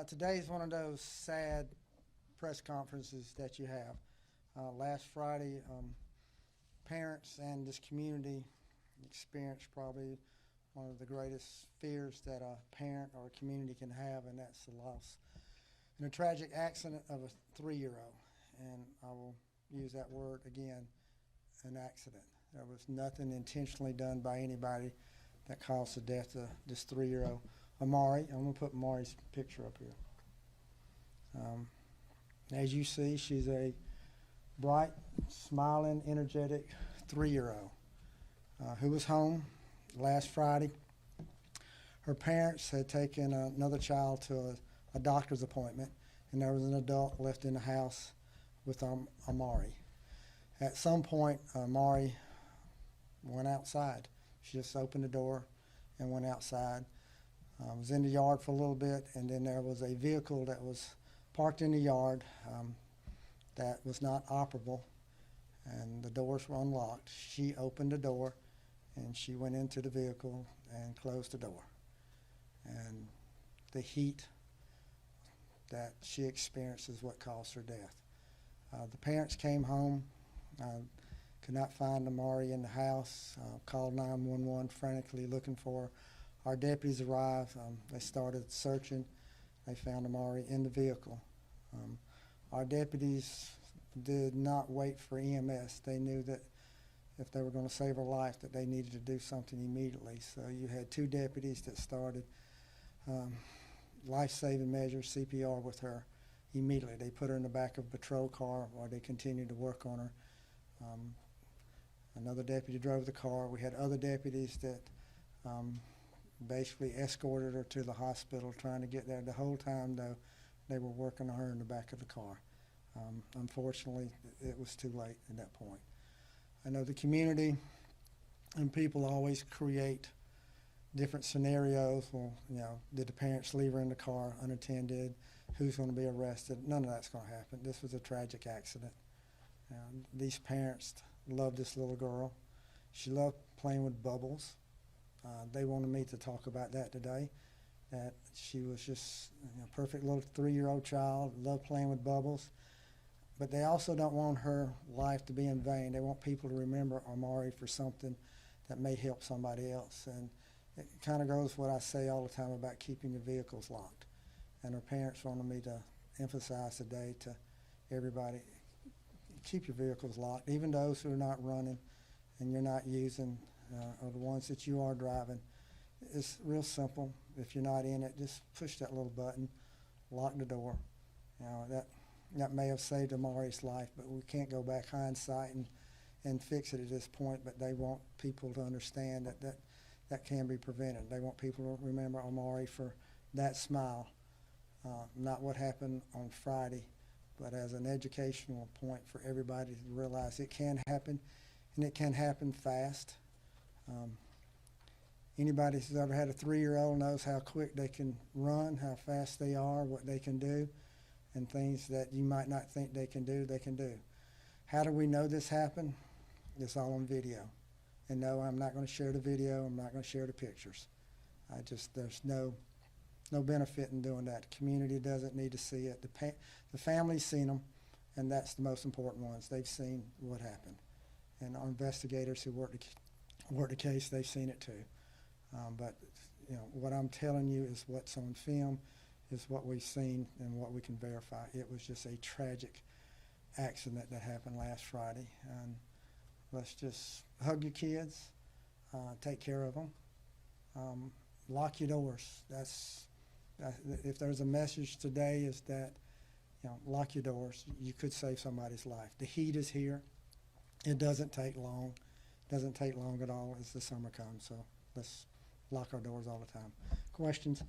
Today is one of those sad press conferences that you have. Last Friday, parents and this community experienced probably one of the greatest fears that a parent or a community can have, and that's the loss in a tragic accident of a 3-year-old. And I will use that word again, an accident. There was nothing intentionally done by anybody that caused the death of this 3-year-old. Amari, I'm going to put Amari's picture up here. As you see, she's a bright, smiling, energetic 3-year-old who was home last Friday. Her parents had taken another child to a doctor's appointment, and there was an adult left in the house with Amari. At some point, Amari went outside. She just opened the door and went outside. Was in the yard for a little bit, and then there was a vehicle that was parked in the yard that was not operable, and the doors were unlocked. She opened the door, and she went into the vehicle and closed the door. And the heat that she experienced is what caused her death. The parents came home, could not find Amari in the house, called 911 frantically looking for her. Our deputies arrived. They started searching. They found Amari in the vehicle. Our deputies did not wait for EMS. They knew that if they were going to save her life, that they needed to do something immediately. So you had 2 deputies that started life-saving measures, CPR, with her immediately. They put her in the back of a patrol car while they continued to work on her. Another deputy drove the car. We had other deputies that basically escorted her to the hospital, trying to get there. The whole time, though, they were working on her in the back of the car. Unfortunately, it was too late at that point. I know the community and people always create different scenarios. Well, did the parents leave her in the car unattended? Who's going to be arrested? None of that's going to happen. This was a tragic accident. These parents loved this little girl. She loved playing with bubbles. They wanted me to talk about that today, that she was just a perfect little 3-year-old child, loved playing with bubbles. But they also don't want her life to be in vain. They want people to remember Amari for something that may help somebody else. And it kind of goes what I say all the time about keeping your vehicles locked. And her parents wanted me to emphasize today to everybody, keep your vehicles locked, even those who are not running and you're not using, or the ones that you are driving. It's real simple. If you're not in it, just push that little button, lock the door. That may have saved Amari's life, but we can't go back hindsight and fix it at this point. But they want people to understand that can be prevented. They want people to remember Amari for that smile, not what happened on Friday, but as an educational point for everybody to realize it can happen, and it can happen fast. Anybody who's ever had a 3-year-old knows how quick they can run, how fast they are, what they can do, and things that you might not think they can do, they can do. How do we know this happened? It's all on video. And no, I'm not going to share the video. I'm not going to share the pictures. There's no benefit in doing that. The community doesn't need to see it. The family's seen them, and that's the most important ones. They've seen what happened. And our investigators who work the case, they've seen it too. But what I'm telling you is what's on film, is what we've seen and what we can verify. It was just a tragic accident that happened last Friday. And let's just hug your kids, take care of them, lock your doors. If there's a message today, is that lock your doors. You could save somebody's life. The heat is here. It doesn't take long. It doesn't take long at all as the summer comes. So let's lock our doors all the time. Questions?